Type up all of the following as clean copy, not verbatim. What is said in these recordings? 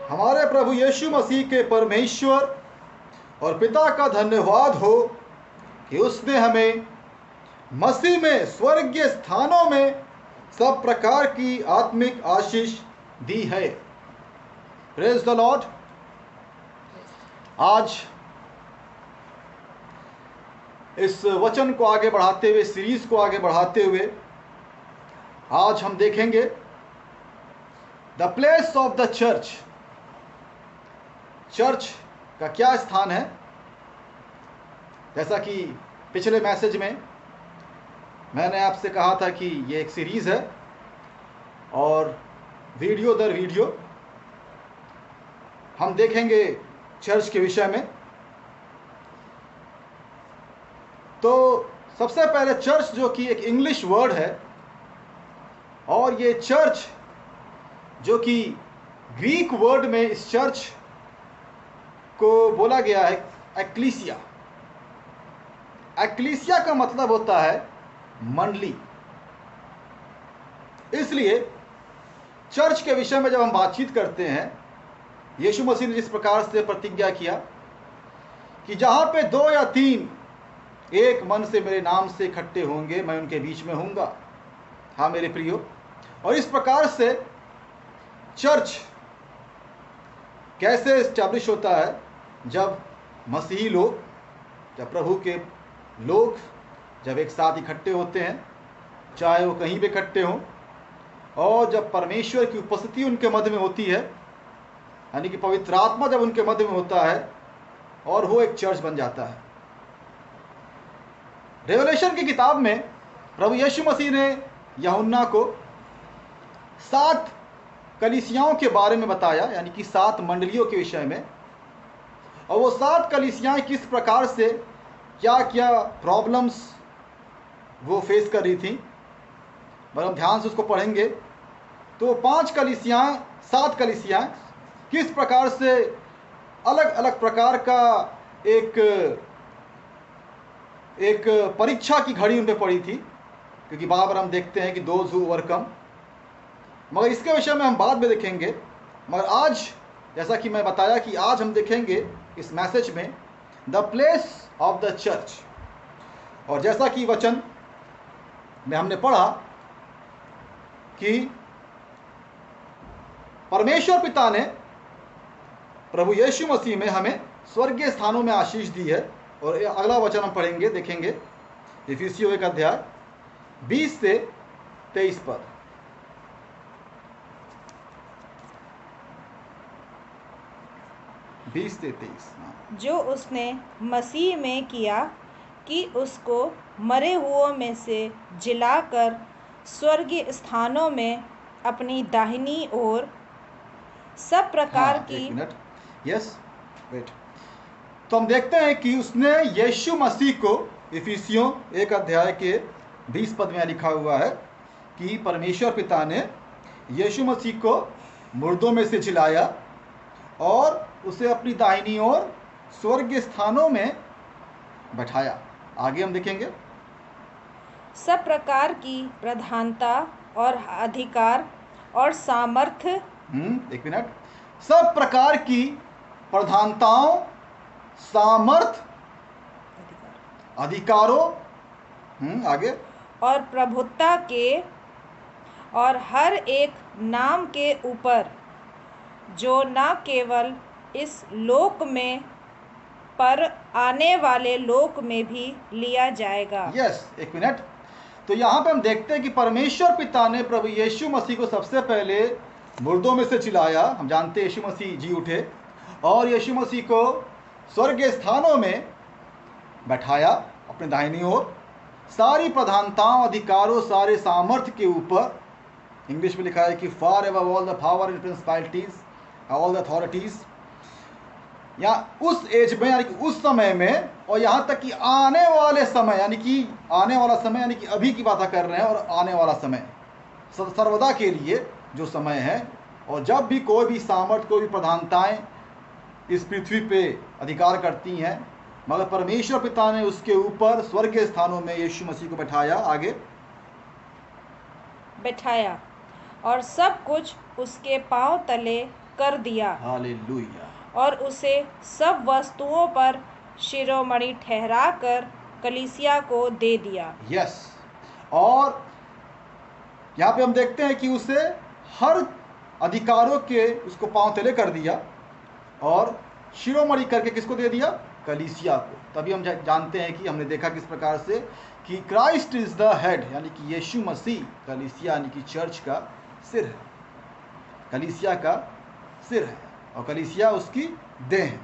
हमारे प्रभु यीशु मसीह के परमेश्वर और पिता का धन्यवाद हो कि उसने हमें मसीह में स्वर्गीय स्थानों में सब प्रकार की आत्मिक आशीष दी है। Praise the Lord. आज इस वचन को आगे बढ़ाते हुए, सीरीज को आगे बढ़ाते हुए, आज हम देखेंगे the place of the church. Church का क्या स्थान है। जैसा कि पिछले मैसेज में मैंने आपसे कहा था कि ये एक सीरीज है और वीडियो दर वीडियो हम देखेंगे चर्च के विषय में। तो सबसे पहले चर्च, जो कि एक इंग्लिश वर्ड है, और ये चर्च जो कि ग्रीक वर्ड में इस चर्च को बोला गया है एक्लीसिया। एक्लीसिया का मतलब होता है मंडली। इसलिए चर्च के विषय में जब हम बातचीत करते हैं, यीशु मसीह ने जिस प्रकार से प्रतिज्ञा किया कि जहां पे 2 या 3 एक मन से मेरे नाम से इकट्ठे होंगे, मैं उनके बीच में होऊंगा। हाँ मेरे प्रियो, और इस प्रकार से चर्च कैसे एस्टैब्लिश होता है, जब मसीही लोग, जब प्रभु के लोग जब एक साथ इकट्ठे होते हैं, चाहे वो कहीं भी इकट्ठे हों, और जब परमेश्वर की उपस्थिति उनके मध्य में होती है, यानी कि पवित्र आत्मा जब उनके मध्य में होता है, और वो एक चर्च बन जाता है। रेवलेशन की किताब में प्रभु यीशु मसीह ने यूहन्ना को 7 कलीसियाओं के बारे में बताया, यानी कि 7 मंडलियों के विषय में। और वो 7 कलीसियाएं किस प्रकार से क्या क्या प्रॉब्लम्स वो फेस कर रही थी, अगर हम ध्यान से उसको पढ़ेंगे तो 5 कलीसियाएं, 7 कलीसियाएं किस प्रकार से अलग अलग प्रकार का एक परीक्षा की घड़ी उन पर पड़ी थी, क्योंकि बार हम देखते हैं कि दोज हू ओवरकम। मगर इसके विषय में हम बाद में देखेंगे। मगर आज, जैसा कि मैं बताया कि आज हम देखेंगे इस मैसेज में the place of the church. और जैसा कि वचन में हमने पढ़ा कि परमेश्वर पिता ने प्रभु यीशु मसीह में हमें स्वर्गीय स्थानों में आशीष दी है। और अगला वचन हम पढ़ेंगे, देखेंगे इफिसियों 1 अध्याय 20 से 23 पद। जो उसने मसीह में किया कि उसको मरे हुओं में से जिलाकर स्वर्गीय स्थानों में अपनी दाहिनी ओर सब प्रकार की। एक मिनट, यस वेट। तो हम देखते हैं कि उसने यीशु मसीह को, इफिसियों 1 अध्याय के 20 पद में लिखा हुआ है कि परमेश्वर पिता ने यीशु मसीह को मुर्दों में से जिलाया और उसे अपनी दाहिनी ओर स्वर्गीय स्थानों में बैठाया। आगे हम देखेंगे सब प्रकार की प्रधानता और अधिकार और सामर्थ्य। एक मिनट, सब प्रकार की प्रधानताओं, सामर्थ, अधिकारों, आगे, और प्रभुता के और हर एक नाम के ऊपर, जो न केवल इस लोक में पर आने वाले लोक में भी लिया जाएगा। यस, एक मिनट। तो यहाँ पे हम देखते हैं कि परमेश्वर पिता ने प्रभु यीशु मसीह को सबसे पहले मुर्दों में से जिलाया। हम जानते हैं यीशु मसीह जी उठे, और यीशु मसीह को स्वर्गीय स्थानों में बैठाया अपने दाहिनी ओर, सारी प्रधानताओं, अधिकारों, सारे सामर्थ्य के ऊपर। इंग्लिश में लिखा है कि for ever all the power and principalities, all the authorities. या उस एज में, यानी कि उस समय में, और यहाँ तक कि आने वाले समय, यानी कि आने वाला समय, यानी कि अभी की बात कर रहे हैं, और आने वाला समय सर्वदा के लिए जो समय है। और जब भी कोई भी सामर्थ्य, कोई भी प्रधानताएं इस पृथ्वी पे अधिकार करती हैं, मगर परमेश्वर पिता ने उसके ऊपर स्वर्गीय स्थानों में यीशु मसीह को बैठाया। आगे, बैठाया और सब कुछ उसके पांव तले कर दिया हालेलुया। और उसे सब वस्तुओं पर शिरोमणि ठहराकर कलीसिया को दे दिया। यस, और यहाँ पे हम देखते हैं कि उसे हर अधिकारों के उसको पांव तले कर दिया और शिरोमणि करके किसको दे दिया? कलीसिया को। तभी हम जानते हैं कि हमने देखा किस प्रकार से कि क्राइस्ट इज द हेड, यानी कि यीशु मसीह कलीसिया यानी कि चर्च का सिर है, कलीसिया का सिर है और कलीसिया उसकी देह है।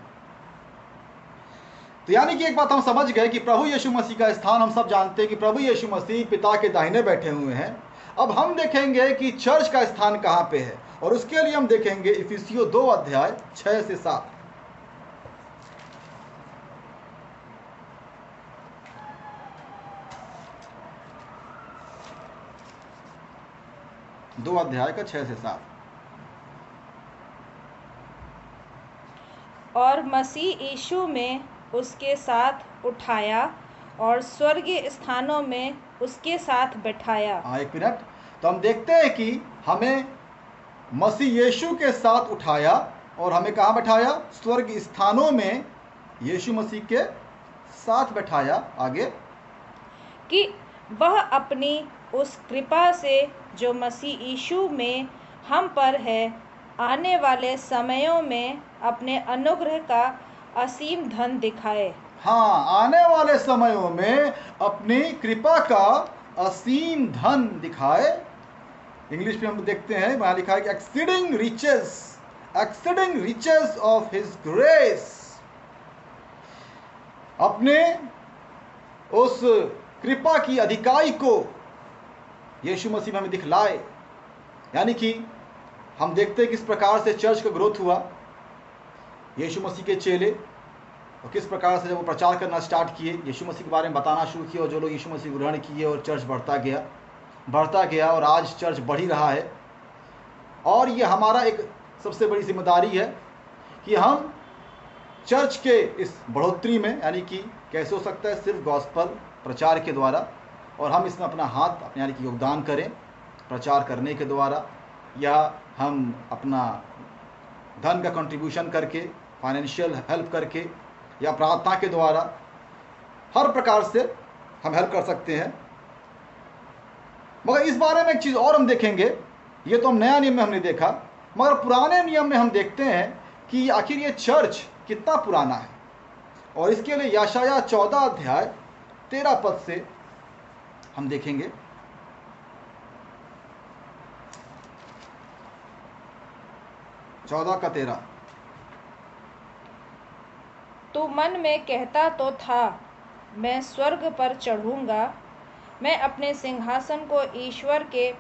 तो यानी कि एक बात हम समझ गए कि प्रभु यीशु मसीह का स्थान, हम सब जानते हैं कि प्रभु यीशु मसीह पिता के दाहिने बैठे हुए हैं। अब हम देखेंगे कि चर्च का स्थान कहाँ पे है, और उसके लिए हम देखेंगे इफिसियों 2 अध्याय 6 से 7। 2 अध्याय का 6 से 7। और मसीह यीशु में उसके साथ उठाया और स्वर्गीय स्थानों में उसके साथ बैठाया। हाँ, एक मिनट। तो हम देखते हैं कि हमें मसीह यीशु के साथ उठाया और हमें कहाँ बैठाया? स्वर्ग स्थानों में यीशु मसीह के साथ बैठाया। आगे कि वह अपनी उस कृपा से जो मसीह यीशु में हम पर है, आने वाले समयों में अपने अनुग्रह का असीम धन दिखाए। हाँ, आने वाले समयों में अपनी कृपा का असीम धन दिखाए। इंग्लिश में हम देखते हैं, वहां लिखा है कि exceeding riches of his grace, अपने उस कृपा की अधिकाई को यीशु मसीह में हमें दिखलाए। यानी कि हम देखते हैं किस प्रकार से चर्च का ग्रोथ हुआ, यीशु मसीह के चेले और किस प्रकार से जब वो प्रचार करना स्टार्ट किए, यीशु मसीह के बारे में बताना शुरू किया, और जो लोग यीशु मसीह को ग्रहण किए और चर्च बढ़ता गया और आज चर्च बढ़ ही रहा है। और ये हमारा एक सबसे बड़ी जिम्मेदारी है कि हम चर्च के इस बढ़ोतरी में, यानी कि कैसे हो सकता है, सिर्फ गॉस्पल प्रचार के द्वारा, और हम इसमें अपना हाथ यानी कि योगदान करें प्रचार करने के द्वारा, या हम अपना धन का कंट्रीब्यूशन करके, फाइनेंशियल हेल्प करके, या प्रार्थना के द्वारा, हर प्रकार से हम हेल्प कर सकते हैं। मगर इस बारे में एक चीज़ और हम देखेंगे, ये तो हम नया नियम में हमने देखा, मगर पुराने नियम में हम देखते हैं कि आखिर ये चर्च कितना पुराना है। और इसके लिए यशायाह 14 अध्याय 13 पद से हम देखेंगे। 14 का 13। तू मन में कहता तो था, मैं स्वर्ग पर चढ़ूंगा, मैं अपने सिंहासन को ईश्वर के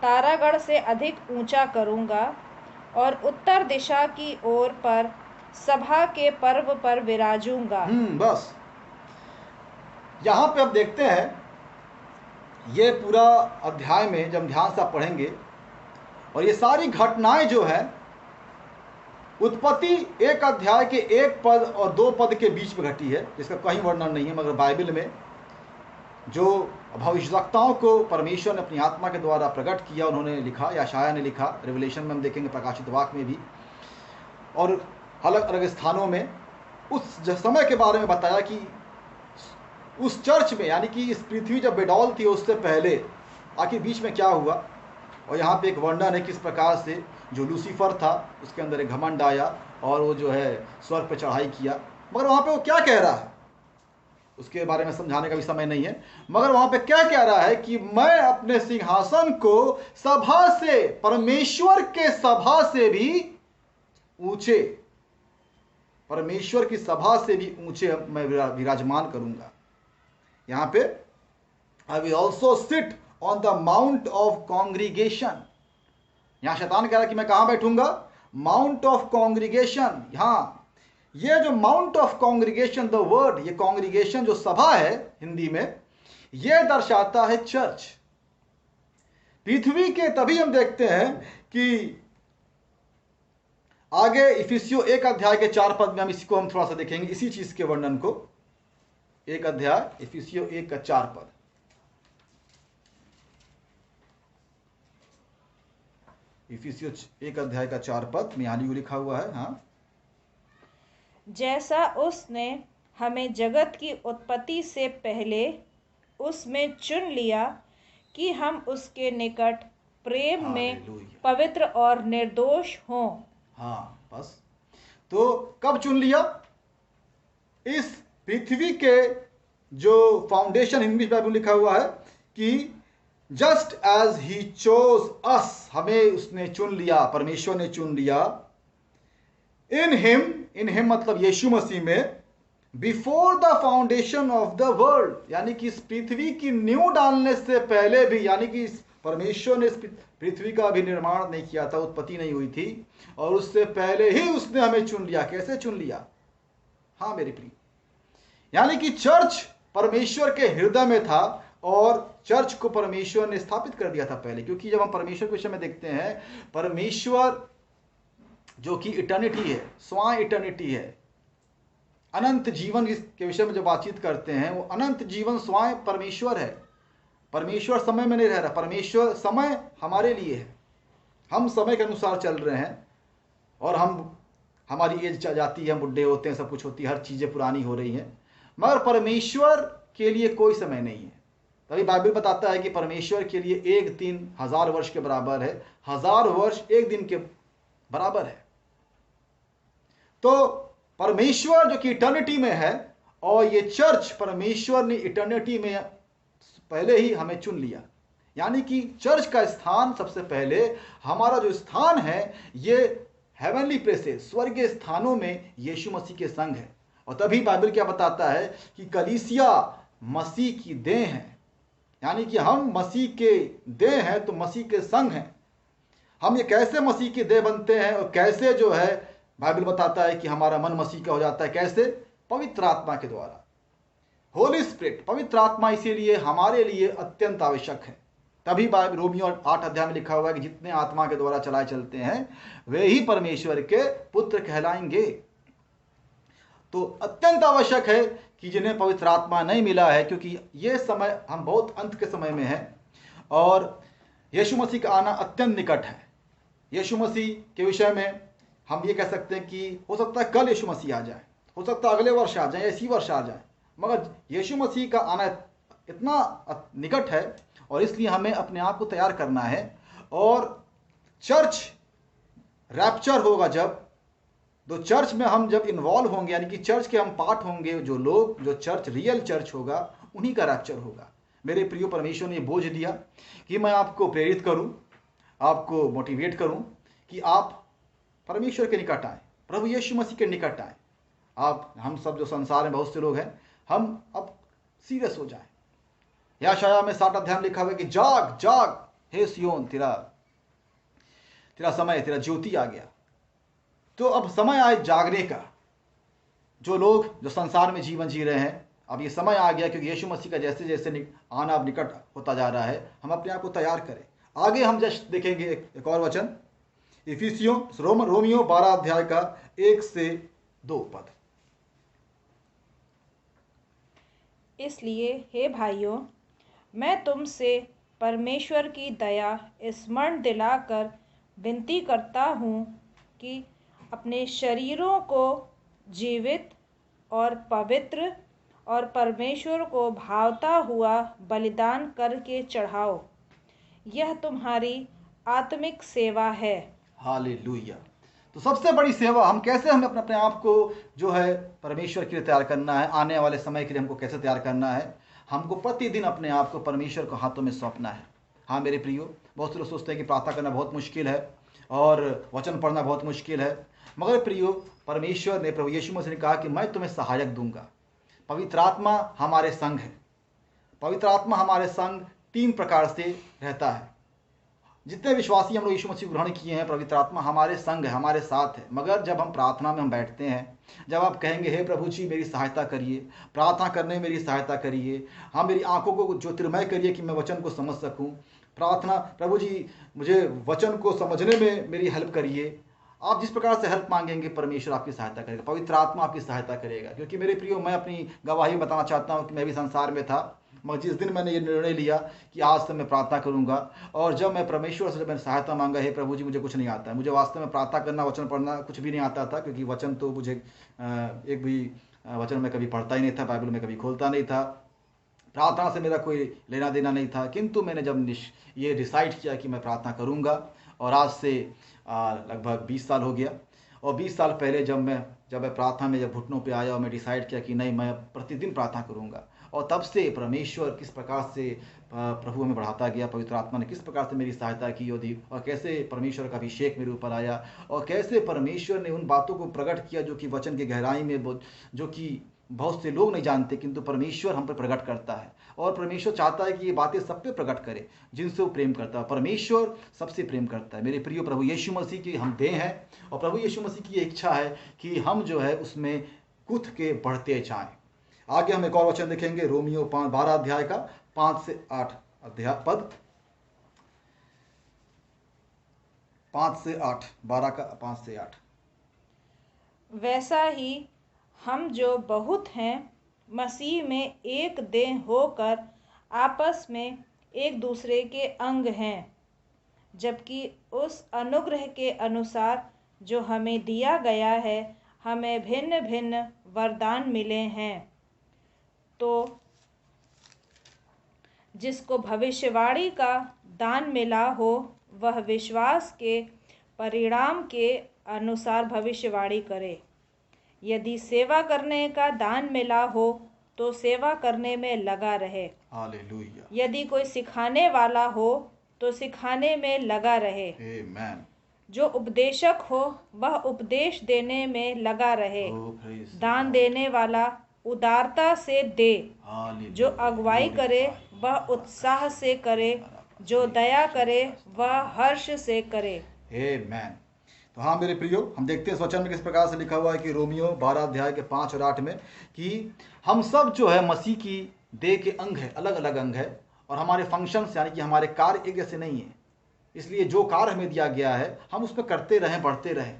तारागढ़ से अधिक ऊंचा करूंगा और उत्तर दिशा की ओर पर सभा के पर्व पर विराजूंगा। बस यहाँ पे अब देखते हैं, ये पूरा अध्याय में जब ध्यान से आप पढ़ेंगे, और ये सारी घटनाएं जो है उत्पत्ति 1 अध्याय के 1 पद और 2 पद के बीच में घटी है, जिसका कहीं वर्णन नहीं है, मगर बाइबल में जो भविष्यवक्ताओं को परमेश्वर ने अपनी आत्मा के द्वारा प्रकट किया, उन्होंने लिखा, या शाया ने लिखा, रेवलेशन में हम देखेंगे, प्रकाशित वाक्य में भी, और अलग अलग स्थानों में उस समय के बारे में बताया कि उस चर्च में, यानी कि इस पृथ्वी जब बेडौल थी उससे पहले आखिर बीच में क्या हुआ। और यहाँ पे एक वर्णन है किस प्रकार से जो लूसीफर था उसके अंदर एक घमंड आया और वो जो है स्वर्ग पर चढ़ाई किया। मगर वहाँ पे वो क्या कह रहा है उसके बारे में समझाने का भी समय नहीं है, मगर वहाँ पे क्या कह रहा है कि मैं अपने सिंहासन को सभा से, परमेश्वर के सभा से भी ऊंचे, परमेश्वर की सभा से भी ऊंचे मैं विराजमान करूंगा। यहाँ पे I will also sit on the mount of congregation. यहां शैतान कह रहा है कि मैं कहां बैठूंगा? Mount of congregation. यहां ये जो mount of congregation, the word, ये कॉन्ग्रीगेशन जो सभा है हिंदी में, ये दर्शाता है चर्च, पृथ्वी के। तभी हम देखते हैं कि आगे इफिसियों 1 अध्याय के 4 पद में हम इसको हम थोड़ा सा देखेंगे, इसी चीज के वर्णन को। 1 अध्याय इफिसियों 1 का 4 पद। इफिसियों 1 अध्याय का 4 पद में यहाँ लिखा हुआ है। हाँ, जैसा उसने हमें जगत की उत्पत्ति से पहले उसमें चुन लिया कि हम उसके निकट प्रेम में हालेलुया। पवित्र और निर्दोष हों। हाँ, बस। तो कब चुन लिया? इस पृथ्वी के जो फाउंडेशन, इंग्लिश बाइबल लिखा हुआ है कि जस्ट एज ही चोज अस, हमें उसने चुन लिया, परमेश्वर ने चुन लिया। इन हिम मतलब यीशु मसीह में, before the foundation of the world, यानी कि इस पृथ्वी की नींव डालने से पहले भी, यानी कि परमेश्वर ने इस पृथ्वी का भी निर्माण नहीं किया था, उत्पत्ति नहीं हुई थी, और उससे पहले ही उसने हमें चुन लिया। कैसे चुन लिया? हाँ मेरे प्रिय, यानी कि चर्च परमेश्वर के हृदय में था और चर्च को परमेश्वर ने स्थापित कर दिया था पहले। क्योंकि जब हम परमेश्वर के विषय में देखते हैं, परमेश्वर जो कि इटर्निटी है, स्वयं इटर्निटी है, अनंत जीवन के विषय में जब बातचीत करते हैं, वो अनंत जीवन स्वयं परमेश्वर है। परमेश्वर समय में नहीं रह रहा, परमेश्वर समय हमारे लिए है। हम समय के अनुसार चल रहे हैं और हमारी एज जाती है, हम बुढ़े होते हैं, सब कुछ होती है, हर चीज़ें पुरानी हो रही हैं, मगर परमेश्वर के लिए कोई समय नहीं है। तभी बाइबल बताता है कि परमेश्वर के लिए एक दिन 1000 वर्ष के बराबर है, 1000 वर्ष एक दिन के बराबर है। तो परमेश्वर जो कि इटर्निटी में है, और ये चर्च परमेश्वर ने इटर्निटी में पहले ही हमें चुन लिया। यानी कि चर्च का स्थान सबसे पहले, हमारा जो स्थान है ये हेवनली प्लेसेस, स्वर्गीय स्थानों में यीशु मसीह के संग है। और तभी बाइबल क्या बताता है कि कलीसिया मसीह की देह है, यानी कि हम मसीह के देह हैं तो मसीह के संग हैं। हम ये कैसे मसीह के देह बनते हैं और कैसे जो है, बाइबल बताता है कि हमारा मन मसीह का हो जाता है। कैसे? पवित्र आत्मा के द्वारा, होली स्पिरिट, पवित्र आत्मा इसीलिए हमारे लिए अत्यंत आवश्यक है। तभी बाइबल रोमियो 8 अध्याय में लिखा हुआ है कि जितने आत्मा के द्वारा चलाए चलते हैं वे ही परमेश्वर के पुत्र कहलाएंगे। तो अत्यंत आवश्यक है कि जिन्हें पवित्र आत्मा नहीं मिला है, क्योंकि ये समय हम बहुत अंत के समय में हैं और यीशु मसीह का आना अत्यंत निकट है। यीशु मसीह के विषय में हम ये कह सकते हैं कि हो सकता है कल यीशु मसीह आ जाए, हो सकता है अगले वर्ष आ जाए, इसी वर्ष आ जाए, मगर यीशु मसीह का आना इतना निकट है और इसलिए हमें अपने आप को तैयार करना है। और चर्च रैप्चर होगा जब, तो चर्च में हम जब इन्वॉल्व होंगे, यानी कि चर्च के हम पार्ट होंगे, जो लोग, जो चर्च रियल चर्च होगा, उन्हीं का रैप्चर होगा। मेरे प्रियो, परमेश्वर ने बोझ दिया कि मैं आपको प्रेरित करूं, आपको मोटिवेट करूं कि आप परमेश्वर के निकट आए, प्रभु यीशु मसीह के निकट आए। हम सब जो संसार में बहुत से लोग हैं, हम अब सीरियस हो जाएं। यशायाह में 60 अध्याय में लिखा हुआ है कि जाग जाग हे सियोन, तेरा समय, तेरा ज्योति आ गया। तो अब समय आए जागने का। जो लोग जो संसार में जीवन जी रहे हैं, अब ये समय आ गया, क्योंकि यीशु मसीह का जैसे जैसे आना अब निकट होता जा रहा है, हम अपने आप को तैयार करें। आगे हम जस्ट देखेंगे एक और वचन, इफिसियों रोमियो 12 अध्याय का 1 से 2 पद। इसलिए हे भाइयों, मैं तुमसे परमेश्वर की दया स्मरण दिलाकर विनती करता हूँ कि अपने शरीरों को जीवित और पवित्र और परमेश्वर को भावता हुआ बलिदान करके चढ़ाओ, यह तुम्हारी आत्मिक सेवा है। हालेलुया। तो सबसे बड़ी सेवा, हम कैसे हमें अपने आप को जो है परमेश्वर के लिए तैयार करना है, आने वाले समय के लिए हमको कैसे तैयार करना है, हमको प्रतिदिन अपने आप को परमेश्वर को हाथों में सौंपना है। हाँ मेरे प्रियो, बहुत से लोग सोचते हैं कि प्रार्थना करना बहुत मुश्किल है और वचन पढ़ना बहुत मुश्किल है, मगर प्रियो, परमेश्वर ने, प्रभु यीशु मसीह ने कहा कि मैं तुम्हें सहायक दूंगा। पवित्र आत्मा हमारे संग है। पवित्र आत्मा हमारे संग 3 प्रकार से रहता है। जितने विश्वासी हम लोग यीशु मसीह ग्रहण किए हैं, पवित्र आत्मा हमारे संग है, हमारे साथ है। मगर जब हम प्रार्थना में हम बैठते हैं, जब आप कहेंगे हे प्रभु जी मेरी सहायता करिए, प्रार्थना करने में मेरी सहायता करिए, हाँ मेरी आंखों को ज्योतिर्मय करिए कि मैं वचन को समझ सकूं, प्रार्थना, प्रभु जी मुझे वचन को समझने में मेरी हेल्प करिए। आप जिस प्रकार से हेल्प मांगेंगे, परमेश्वर आपकी सहायता करेगा, पवित्र आत्मा आपकी सहायता करेगा। क्योंकि मेरे प्रियो, मैं अपनी गवाही बताना चाहता हूँ कि मैं भी संसार में था, मगर जिस दिन मैंने ये निर्णय लिया कि आज से मैं प्रार्थना करूंगा, और जब मैं परमेश्वर से जब मैंने सहायता मांगा, हे प्रभु जी मुझे कुछ नहीं आता है, मुझे वास्तव में प्रार्थना करना, वचन पढ़ना कुछ भी नहीं आता था, क्योंकि वचन तो मुझे एक भी वचन में कभी पढ़ता ही नहीं था, बाइबल में कभी खोलता नहीं था, प्रार्थना से मेरा कोई लेना देना नहीं था। किंतु मैंने जब ये डिसाइड किया कि मैं प्रार्थना करूंगा, और आज से लगभग 20 साल हो गया, और 20 साल पहले जब मैं प्रार्थना में जब घुटनों पे आया और मैं डिसाइड किया कि नहीं, मैं प्रतिदिन प्रार्थना करूंगा, और तब से परमेश्वर किस प्रकार से प्रभु हमें बढ़ाता गया, पवित्र आत्मा ने किस प्रकार से मेरी सहायता की और कैसे परमेश्वर का अभिषेक मेरे ऊपर आया, और कैसे परमेश्वर ने उन बातों को प्रकट किया जो कि वचन की गहराई में, जो कि बहुत से लोग नहीं जानते, किंतु परमेश्वर हम पर प्रकट करता है। और परमेश्वर चाहता है कि ये बातें सब पे प्रकट करे जिनसे वो प्रेम करता है। परमेश्वर सबसे प्रेम करता है। मेरे प्रिय, प्रभु यीशु मसीह की हम देह हैं, और प्रभु यीशु मसीह की इच्छा है कि हम जो है उसमें कूद के बढ़ते जाएं। आगे हम एक और वचन देखेंगे, रोमियो 12 अध्याय का 5 से 8 अध्याय पद, 5 से 8, 12 का 5 से 8। वैसा ही हम जो बहुत हैं मसीह में एक देह होकर आपस में एक दूसरे के अंग हैं, जबकि उस अनुग्रह के अनुसार जो हमें दिया गया है हमें भिन्न भिन्न वरदान मिले हैं। तो जिसको भविष्यवाणी का दान मिला हो वह विश्वास के परिणाम के अनुसार भविष्यवाणी करे। यदि सेवा करने का दान मिला हो तो सेवा करने में लगा रहे। हालेलुया। यदि कोई सिखाने वाला हो तो सिखाने में लगा रहे। आमेन। जो उपदेशक हो वह उपदेश देने में लगा रहे। दान देने वाला उदारता से दे। जो अगुवाई करे वह उत्साह से करे। जो दया करे वह हर्ष से करे। आमेन। तो हाँ मेरे प्रियो, हम देखते हैं इस वचन में किस प्रकार से लिखा हुआ है कि रोमियो 12 अध्याय के 5 और 8 में कि हम सब जो है मसीह की देह के अंग है, अलग अलग अंग है, और हमारे फंक्शंस यानी कि हमारे कार्य एक जैसे नहीं है। इसलिए जो कार्य हमें दिया गया है हम उस पर करते रहें, बढ़ते रहें।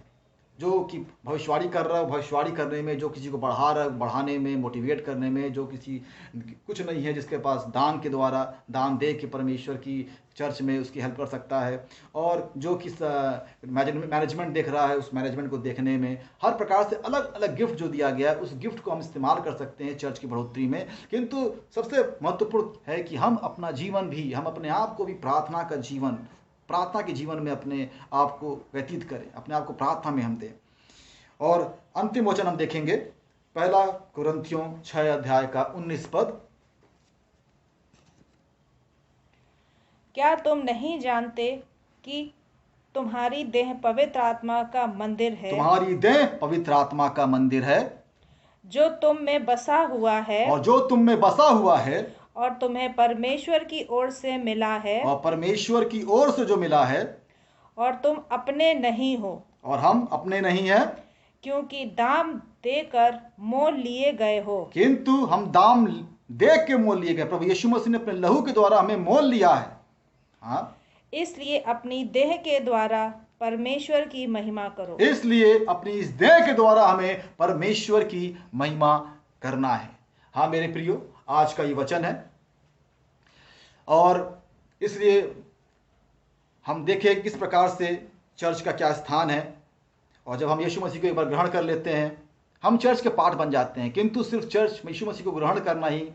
जो कि भविष्यवाणी कर रहा है, भविष्यवाणी करने में, जो किसी को बढ़ा रहा है, बढ़ाने में, मोटिवेट करने में, जो किसी कुछ नहीं है जिसके पास दान के द्वारा दान दे के परमेश्वर की चर्च में उसकी हेल्प कर सकता है, और जो किस मैनेजमेंट देख रहा है उस मैनेजमेंट को देखने में, हर प्रकार से अलग अलग गिफ्ट जो दिया गया है उस गिफ्ट को हम इस्तेमाल कर सकते हैं चर्च की बढ़ोतरी में। किंतु सबसे महत्वपूर्ण है कि हम अपना जीवन भी, हम अपने आप को भी प्रार्थना के जीवन में अपने आप को व्यतीत करें, अपने आप को प्रार्थना में हम दें। और अंतिम वचन हम देखेंगे, 1 कुरिन्थियों 6 अध्याय का 19 पद। क्या तुम नहीं जानते कि तुम्हारी देह पवित्र आत्मा का मंदिर है? तुम्हारी देह पवित्र आत्मा का मंदिर है, जो तुम में बसा हुआ है, और जो तुम में बसा हुआ है, और तुम्हें परमेश्वर की ओर से मिला है, और परमेश्वर की ओर से जो मिला है, और तुम अपने नहीं हो, और हम अपने नहीं हैं, क्योंकि दाम देकर मोल लिए गए हो। किंतु हम दाम दे के मोल लिए गए। प्रभु यीशु मसीह ने अपने लहू के द्वारा हमें मोल लिया है। हाँ, इसलिए अपनी देह के द्वारा परमेश्वर की महिमा करो। इसलिए अपनी इस देह के द्वारा हमें परमेश्वर की महिमा करना है। हाँ मेरे प्रियो, आज का ये वचन है, और इसलिए हम देखें किस प्रकार से चर्च का क्या स्थान है। और जब हम यीशु मसीह को एक बार ग्रहण कर लेते हैं हम चर्च के पार्ट बन जाते हैं। किंतु सिर्फ चर्च में यीशु मसीह को ग्रहण करना ही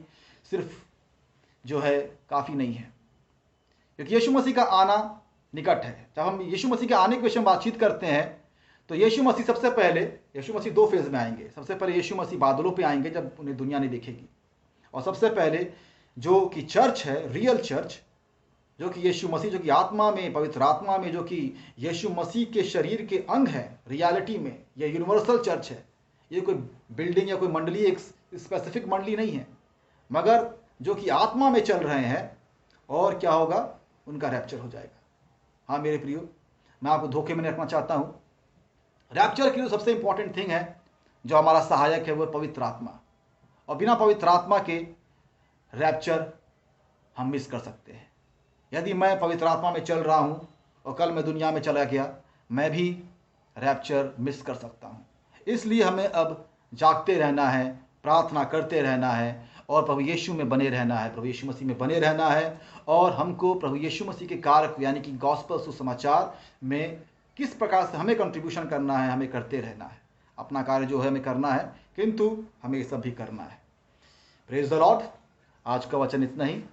सिर्फ जो है काफ़ी नहीं है, क्योंकि यीशु मसीह का आना निकट है। जब हम यीशु मसीह के आने के विषय में बातचीत करते हैं तो यीशु मसीह सबसे पहले, यीशु मसीह 2 फेज में आएंगे। सबसे पहले यीशु मसीह बादलों पे आएंगे जब उन्हें दुनिया नहीं देखेगी, और सबसे पहले जो कि चर्च है, रियल चर्च, जो कि यीशु मसीह, जो कि आत्मा में, पवित्र आत्मा में, जो कि यीशु मसीह के शरीर के अंग है, रियलिटी में यह यूनिवर्सल चर्च है। ये कोई बिल्डिंग या कोई मंडली, एक स्पेसिफिक मंडली नहीं है, मगर जो कि आत्मा में चल रहे हैं। और क्या होगा? उनका रैप्चर हो जाएगा। हाँ मेरे प्रियो, मैं आपको धोखे में नहीं रखना चाहता हूँ। रैप्चर की जो सबसे इंपॉर्टेंट थिंग है, जो हमारा सहायक है, वो पवित्र आत्मा। और बिना पवित्र आत्मा के रैप्चर हम मिस कर सकते हैं। यदि मैं पवित्र आत्मा में चल रहा हूँ और कल मैं दुनिया में चला गया, मैं भी रैप्चर मिस कर सकता हूँ। इसलिए हमें अब जागते रहना है, प्रार्थना करते रहना है, और प्रभु यीशु में बने रहना है, प्रभु यीशु मसीह में बने रहना है। और हमको प्रभु यीशु मसीह के कार्य यानी कि गॉस्पेल सुसमाचार में किस प्रकार से हमें कंट्रीब्यूशन करना है, हमें करते रहना है। अपना कार्य जो है हमें करना है, किंतु हमें ये सब भी करना है। Praise the Lord. आज का वचन इतना ही।